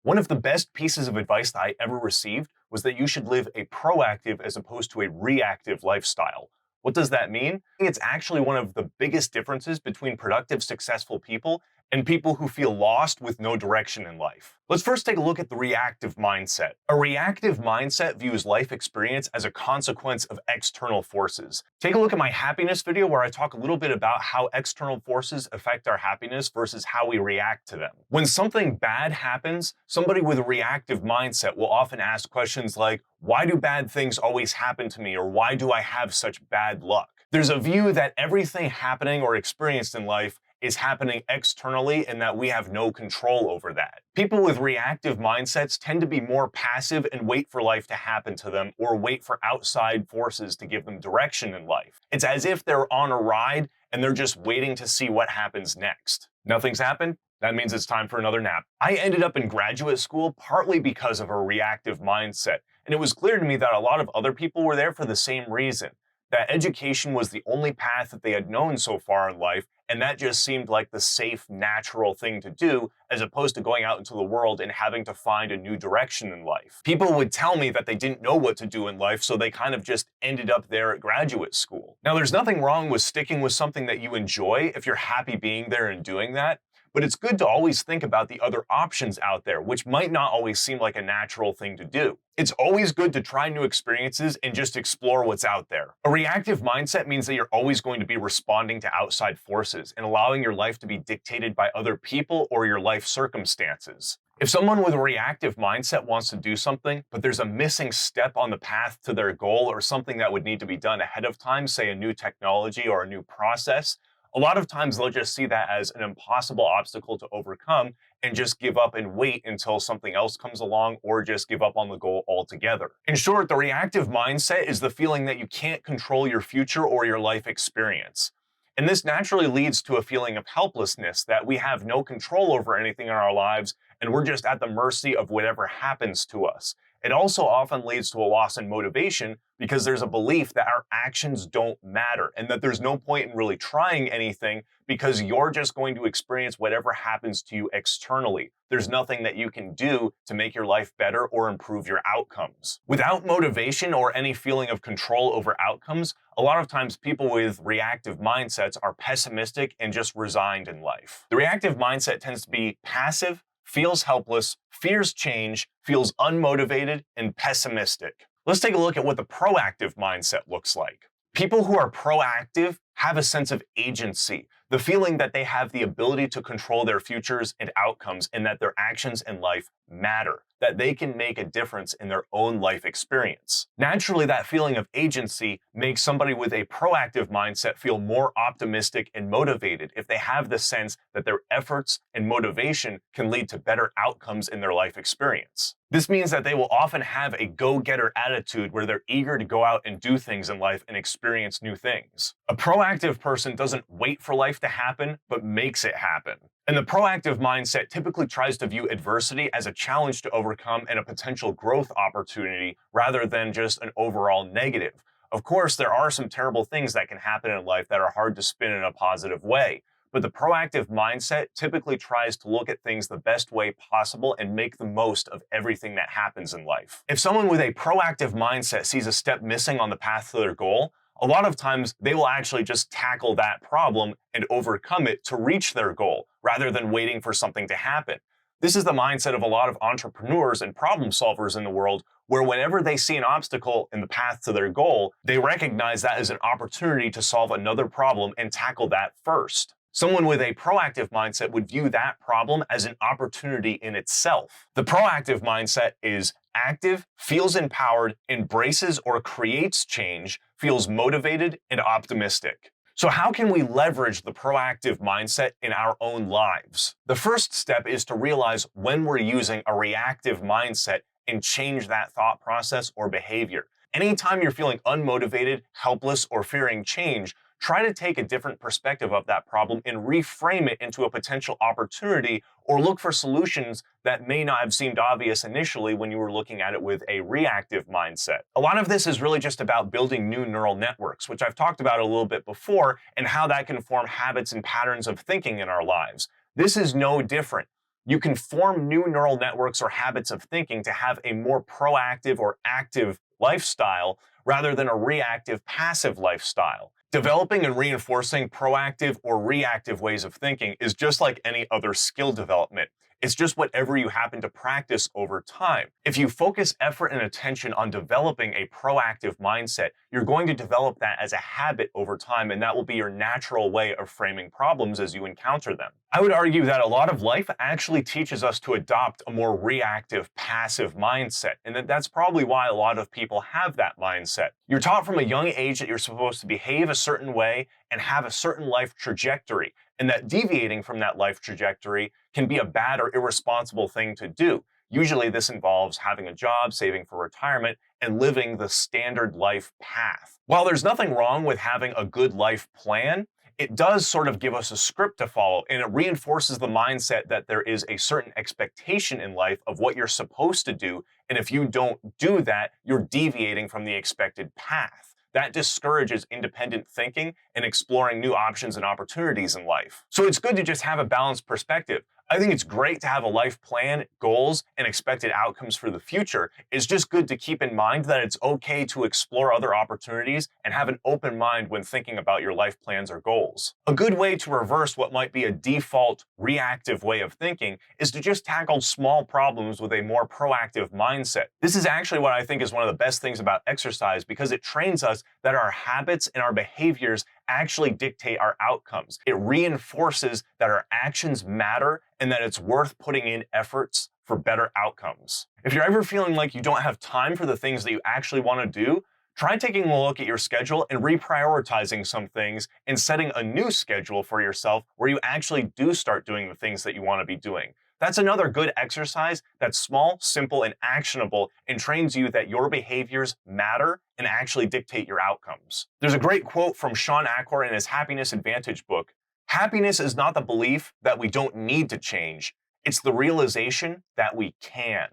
One of the best pieces of advice that I ever received was that you should live a proactive as opposed to a reactive lifestyle. What does that mean? It's actually one of the biggest differences between productive, successful people and people who feel lost with no direction in life. Let's first take a look at the reactive mindset. A reactive mindset views life experience as a consequence of external forces. Take a look at my happiness video where I talk a little bit about how external forces affect our happiness versus how we react to them. When something bad happens, somebody with a reactive mindset will often ask questions like, why do bad things always happen to me? Or why do I have such bad luck? There's a view that everything happening or experienced in life is happening externally and that we have no control over that. People with reactive mindsets tend to be more passive and wait for life to happen to them or wait for outside forces to give them direction in life. It's as if they're on a ride and they're just waiting to see what happens next. Nothing's happened? That means it's time for another nap. I ended up in graduate school partly because of a reactive mindset, and it was clear to me that a lot of other people were there for the same reason. That education was the only path that they had known so far in life, and that just seemed like the safe, natural thing to do, as opposed to going out into the world and having to find a new direction in life. People would tell me that they didn't know what to do in life, so they kind of just ended up there at graduate school. Now, there's nothing wrong with sticking with something that you enjoy if you're happy being there and doing that, but it's good to always think about the other options out there, which might not always seem like a natural thing to do. It's always good to try new experiences and just explore what's out there. A reactive mindset means that you're always going to be responding to outside forces and allowing your life to be dictated by other people or your life circumstances. If someone with a reactive mindset wants to do something, but there's a missing step on the path to their goal or something that would need to be done ahead of time, say a new technology or a new process, a lot of times they'll just see that as an impossible obstacle to overcome and just give up and wait until something else comes along or just give up on the goal altogether. In short, the reactive mindset is the feeling that you can't control your future or your life experience. And this naturally leads to a feeling of helplessness, that we have no control over anything in our lives and we're just at the mercy of whatever happens to us. It also often leads to a loss in motivation because there's a belief that our actions don't matter and that there's no point in really trying anything because you're just going to experience whatever happens to you externally. There's nothing that you can do to make your life better or improve your outcomes. Without motivation or any feeling of control over outcomes, a lot of times people with reactive mindsets are pessimistic and just resigned in life. The reactive mindset tends to be passive, feels helpless, fears change, feels unmotivated, and pessimistic. Let's take a look at what the proactive mindset looks like. People who are proactive have a sense of agency, the feeling that they have the ability to control their futures and outcomes and that their actions in life matter, that they can make a difference in their own life experience. Naturally, that feeling of agency makes somebody with a proactive mindset feel more optimistic and motivated if they have the sense that their efforts and motivation can lead to better outcomes in their life experience. This means that they will often have a go-getter attitude where they're eager to go out and do things in life and experience new things. A proactive person doesn't wait for life to happen, but makes it happen. And the proactive mindset typically tries to view adversity as a challenge to overcome and a potential growth opportunity rather than just an overall negative. Of course, there are some terrible things that can happen in life that are hard to spin in a positive way. But the proactive mindset typically tries to look at things the best way possible and make the most of everything that happens in life. If someone with a proactive mindset sees a step missing on the path to their goal, a lot of times they will actually just tackle that problem and overcome it to reach their goal, rather than waiting for something to happen. This is the mindset of a lot of entrepreneurs and problem solvers in the world, where whenever they see an obstacle in the path to their goal, they recognize that as an opportunity to solve another problem and tackle that first. Someone with a proactive mindset would view that problem as an opportunity in itself. The proactive mindset is active, feels empowered, embraces or creates change, feels motivated and optimistic. So how can we leverage the proactive mindset in our own lives? The first step is to realize when we're using a reactive mindset and change that thought process or behavior. Anytime you're feeling unmotivated, helpless, or fearing change, try to take a different perspective of that problem and reframe it into a potential opportunity, or look for solutions that may not have seemed obvious initially when you were looking at it with a reactive mindset. A lot of this is really just about building new neural networks, which I've talked about a little bit before, and how that can form habits and patterns of thinking in our lives. This is no different. You can form new neural networks or habits of thinking to have a more proactive or active lifestyle rather than a reactive, passive lifestyle. Developing and reinforcing proactive or reactive ways of thinking is just like any other skill development. It's just whatever you happen to practice over time. If you focus effort and attention on developing a proactive mindset, you're going to develop that as a habit over time, and that will be your natural way of framing problems as you encounter them. I would argue that a lot of life actually teaches us to adopt a more reactive, passive mindset, and that's probably why a lot of people have that mindset. You're taught from a young age that you're supposed to behave a certain way and have a certain life trajectory, and that deviating from that life trajectory can be a bad or irresponsible thing to do. Usually this involves having a job, saving for retirement, and living the standard life path. While there's nothing wrong with having a good life plan, it does sort of give us a script to follow, and it reinforces the mindset that there is a certain expectation in life of what you're supposed to do, and if you don't do that, you're deviating from the expected path. That discourages independent thinking and exploring new options and opportunities in life. So it's good to just have a balanced perspective. I think it's great to have a life plan, goals, and expected outcomes for the future. It's just good to keep in mind that it's okay to explore other opportunities and have an open mind when thinking about your life plans or goals. A good way to reverse what might be a default reactive way of thinking is to just tackle small problems with a more proactive mindset. This is actually what I think is one of the best things about exercise, because it trains us that our habits and our behaviors actually dictate our outcomes. It reinforces that our actions matter and that it's worth putting in efforts for better outcomes. If you're ever feeling like you don't have time for the things that you actually want to do, try taking a look at your schedule and reprioritizing some things and setting a new schedule for yourself where you actually do start doing the things that you want to be doing. That's another good exercise that's small, simple, and actionable, and trains you that your behaviors matter and actually dictate your outcomes. There's a great quote from Sean Acor in his Happiness Advantage book. Happiness is not the belief that we don't need to change. It's the realization that we can.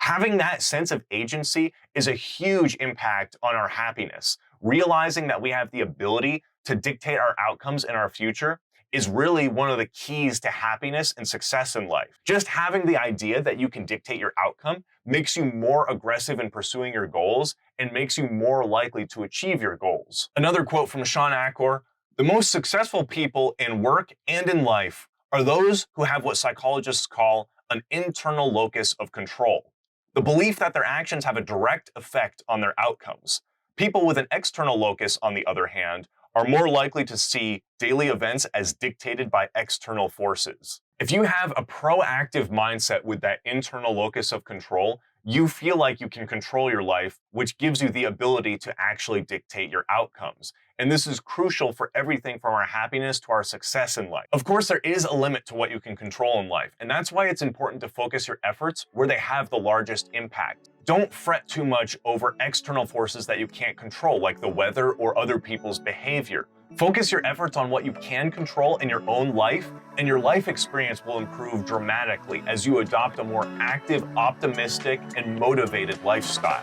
Having that sense of agency is a huge impact on our happiness. Realizing that we have the ability to dictate our outcomes in our future is really one of the keys to happiness and success in life. Just having the idea that you can dictate your outcome makes you more aggressive in pursuing your goals and makes you more likely to achieve your goals. Another quote from Sean Acor: "The most successful people in work and in life are those who have what psychologists call an internal locus of control, the belief that their actions have a direct effect on their outcomes. People with an external locus, on the other hand, are more likely to see daily events as dictated by external forces." If you have a proactive mindset with that internal locus of control, you feel like you can control your life, which gives you the ability to actually dictate your outcomes. And this is crucial for everything from our happiness to our success in life. Of course, there is a limit to what you can control in life, and that's why it's important to focus your efforts where they have the largest impact. Don't fret too much over external forces that you can't control, like the weather or other people's behavior. Focus your efforts on what you can control in your own life, and your life experience will improve dramatically as you adopt a more active, optimistic, and motivated lifestyle.